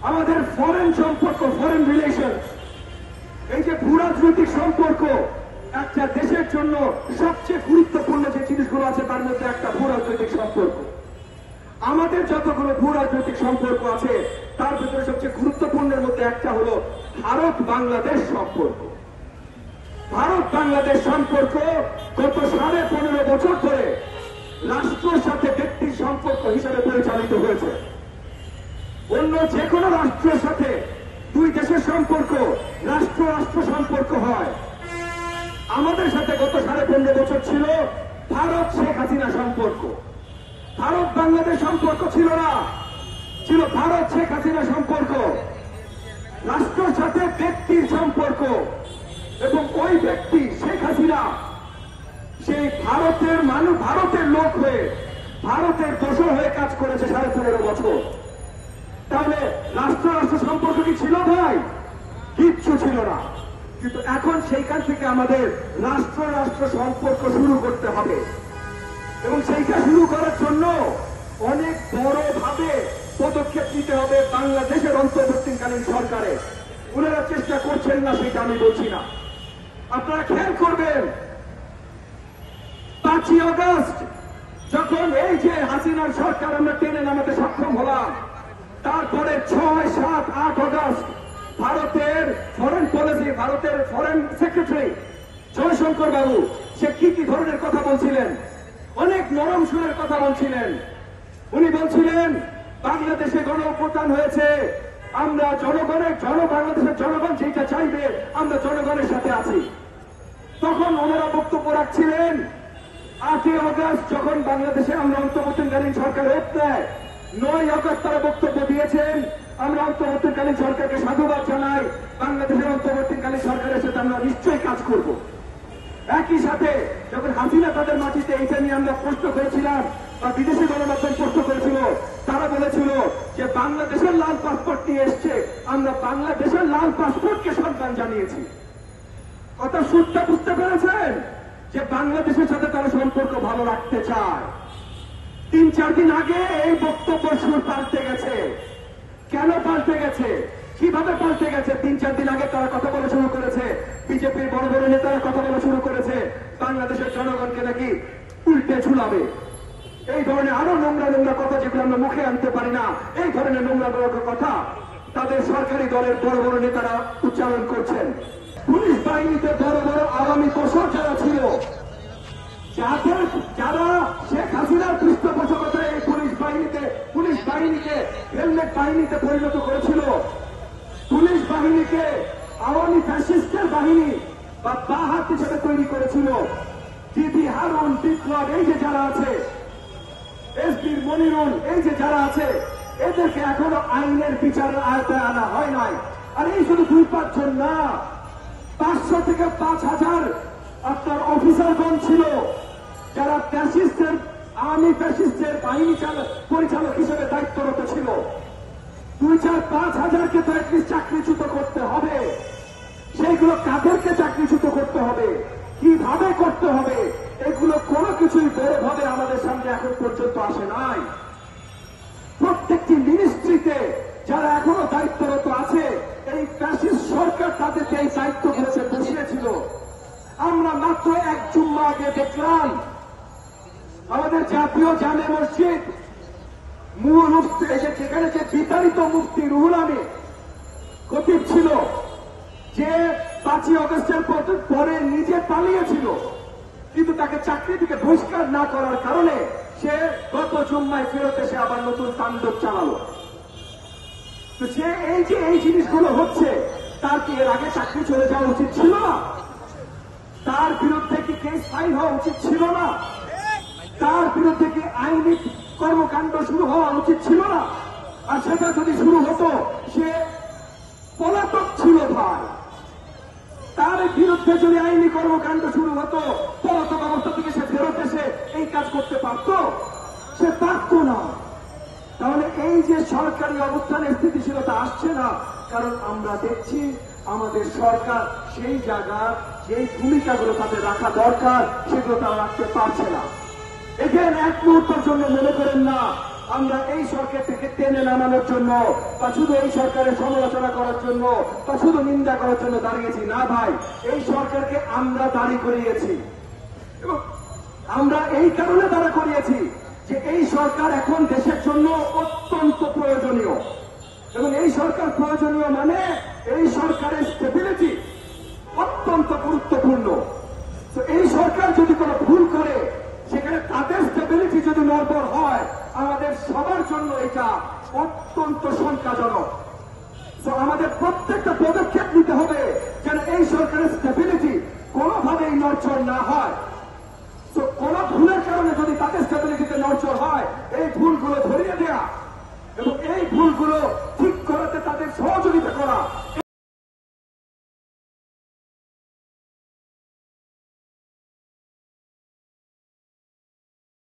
আমাদের ফরেন সম্পর্ক, foreign relation, এই যে ভূরাজনৈতিক সম্পর্ক, একটা দেশের জন্য সবচেয়ে গুরুত্বপূর্ণ যে জিনিসগুলো আছে তার মধ্যে একটা ভূরাজনৈতিক সম্পর্ক। আমাদের যতগুলো ভূরাজনৈতিক সম্পর্ক আছে তার ভিতরে সবচেয়ে গুরুত্বপূর্ণের মধ্যে একটা হলো ভারত বাংলাদেশ সম্পর্ক। ভারত বাংলাদেশ সম্পর্ক গত 15.5 বছর ধরে রাষ্ট্রের সাথে ব্যক্তির সম্পর্ক হিসেবে পরিচালিত হয়েছে। অন্য যে কোনো রাষ্ট্রের সাথে দুই দেশের সম্পর্ক রাষ্ট্র রাষ্ট্র সম্পর্ক হয়। আমাদের সাথে গত 15.5 বছর ছিল ভারত শেখ হাসিনা সম্পর্ক। ভারত বাংলাদেশ সম্পর্ক ছিল না, ছিল ভারত শেখ হাসিনা সম্পর্ক। রাষ্ট্রের সাথে ব্যক্তির সম্পর্ক, এবং ওই ব্যক্তি শেখ হাসিনা সেই ভারতের লোক হয়ে ভারতের দোসর হয়ে কাজ করেছে 15.5 বছর। তাহলে রাষ্ট্র রাষ্ট্র সম্পর্ক কি ছিল ভাই? কিচ্ছু ছিল না। কিন্তু এখন সেইখান থেকে আমাদের রাষ্ট্র রাষ্ট্র সম্পর্ক শুরু করতে হবে, এবং সেইটা শুরু করার জন্য অনেক বড় ভাবে পদক্ষেপ নিতে হবে বাংলাদেশের অন্তর্বর্তীকালীন সরকারে। ওনারা চেষ্টা করছেন না সেটা আমি বলছি না। আপনারা খেয়াল করবেন 5ই আগস্ট যখন এই যে হাসিনার সরকার আমরা টেনে নামাতে সক্ষম হলাম, তারপরে 6, 7, 8 আগস্ট ভারতের ফরেন পলিসি, ভারতের ফরেন সেক্রেটারি জয়শঙ্কর বাবু সে কি কি ধরনের কথা বলছিলেন, অনেক নরম সুরের কথা বলছিলেন। উনি বলছিলেন বাংলাদেশে গণ অভ্যুত্থান হয়েছে, আমরা বাংলাদেশের জনগণ যেটা চাইবে আমরা জনগণের সাথে আছি। তখন ওনারা বক্তব্য রাখছিলেন 8ই আগস্ট যখন বাংলাদেশে আমরা অন্তর্বর্তীকালীন সরকার হয়ে দেয়, 9ই আগস্ট তারা বক্তব্য দিয়েছেন আমরা অন্তর্বর্তীকালীন সরকারকে সাধুবাদ জানাই, বাংলাদেশের অন্তর্বর্তীকালীন সরকারের সাথে আমরা নিশ্চয়ই কাজ করব। একই সাথে যখন হাসিনা তাদের মাটিতে এইটা নিয়ে আমরা প্রশ্ন করেছিলাম বা বিদেশি গণমাধ্যম প্রশ্ন করেছিল, তারা বলেছিল যে বাংলাদেশের লাল পাসপোর্ট নিয়ে এসছে, আমরা বাংলাদেশের লাল পাসপোর্টকে সম্মান জানিয়েছি। কথা সুরটা বুঝতে পেরেছেন যে বাংলাদেশের সাথে তারা সম্পর্ক ভালো রাখতে চায়। 3-4 দিন আগে এই বক্তব্য সুর পাল্টে গেছে। কেন পাল্টে গেছে, কিভাবে পাল্টে গেছে? 3-4 দিন আগে তারা কথা বলা শুরু করেছে, বিজেপির বড় বড় নেতারা কথা বলা শুরু করেছে বাংলাদেশের জনগণকে নাকি উল্টে ঝুলাবে। এই ধরনের আরো নোংরা নোংরা কথা যেগুলো আমরা মুখে আনতে পারি না, এই ধরনের নোংরা নোংরা কথা তাদের সরকারি দলের বড় বড় নেতারা উচ্চারণ করছেন। পুলিশ বাহিনীতে বড় বড় আগামী দোসর যারা ছিল, যারা শেখ হাসিনার পৃষ্ঠপোষকতায় এই পুলিশ বাহিনীকে হেলমেট বাহিনীতে পরিণত করেছিল, পুলিশ বাহিনীকে আওয়ামী ফ্যাসিস্টের বাহিনী বা বাহাত হিসেবে তৈরি করেছিল। জিবি হারুন, বিপ্লব, এই যে যারা আছে, এসপির মনিরুল, এই যে যারা আছে, এদেরকে এখনো আইনের বিচারের আওতায় আনা হয় নাই। আর এই শুধু 2-5 জন না, 500 থেকে 5000 আপনার অফিসারগণ ছিল যারা ফ্যাসিস্টের আওয়ামী ফ্যাসিস্টের বাহিনী পরিচালক হিসেবে দায়িত্বরত ছিল। 2-4-5 হাজারকে তো একটি চাকরিচ্যুত করতে হবে। সেইগুলো কাদেরকে চাকরিচ্যুত করতে হবে, কিভাবে করতে হবে, এগুলো কোনো কিছুই বড়ভাবে আমাদের সামনে এখন পর্যন্ত আসে নাই। প্রত্যেকটি মিনিস্ট্রিতে যারা এখনো দায়িত্বরত আছে, এই ফ্যাসিস্ট সরকার তাদেরকে এই দায়িত্ব দিয়েছে, বসিয়েছিল। আমরা মাত্র 1 জুম্মা আগে দেখলাম আমাদের জাতীয় জামে মসজিদ মুফতি, যেখানে যে বিতাড়িত মুফতি রুহুল আমিন খতিব ছিল, যে 5ই আগস্টের পরে নিজে পালিয়েছিল, কিন্তু তাকে চাকরি থেকে বহিষ্কার না করার কারণে সে গত জুম্মায় ফেরত এসে আবার নতুন তাণ্ডব চালালো। তো সে এই জিনিসগুলো হচ্ছে, তার কি এর আগে চাকরি চলে যাওয়া উচিত ছিল না? তার বিরুদ্ধে কি কেস ফাইল হওয়া উচিত ছিল না? তার বিরুদ্ধে কি আইনি কর্মকাণ্ড শুরু হওয়া উচিত ছিল না? আর সেটা যদি শুরু হতো, সে পলাতক ছিল ভাই। তার বিরুদ্ধে যদি আইনি কর্মকাণ্ড শুরু হতো, পলাতক অবস্থা থেকে সে ফেরত এসে এই কাজ করতে পারত? সে পারত না। তাহলে এই যে সরকারি অবস্থানের স্থিতিশীলতা আসছে না, কারণ আমরা দেখছি আমাদের সরকার সেই জায়গার যেই ভূমিকাগুলো তাদের রাখা দরকার সেগুলো তারা রাখতে পারছে না। এখানে 1 মুহূর্তের জন্য মনে করেন না আমরা এই সরকার থেকে টেনে নামানোর জন্য বা শুধু এই সরকারের সমালোচনা করার জন্য বা শুধু নিন্দা করার জন্য দাঁড়িয়েছি না ভাই, এই সরকারকে আমরা দাঁড়ি করিয়েছি এবং আমরা এই কারণে দাঁড়া করিয়েছি যে এই সরকার এখন দেশের জন্য অত্যন্ত প্রয়োজনীয় এবং এই সরকার প্রয়োজনীয় মানে এই সরকারের স্টেবিলিটি অত্যন্ত গুরুত্বপূর্ণ। তো এই সরকার যদি কোনো ভুল করে সেখানে তাদের স্টেবিলিটি যদি নড়বড় হয় আমাদের সবার জন্য এটা অত্যন্ত শঙ্কাজনক। তো আমাদের প্রত্যেকটা পদক্ষেপ নিতে হবে যেন এই সরকারের স্টেবিলিটি কোনোভাবেই নড়চড় না হয়। তো কোন ভুলের কারণে যদি তাদের স্টেবিলিটিতে নড়চড় হয় এই ভুলগুলো ধরিয়ে দেয়া এবং এই ভুলগুলো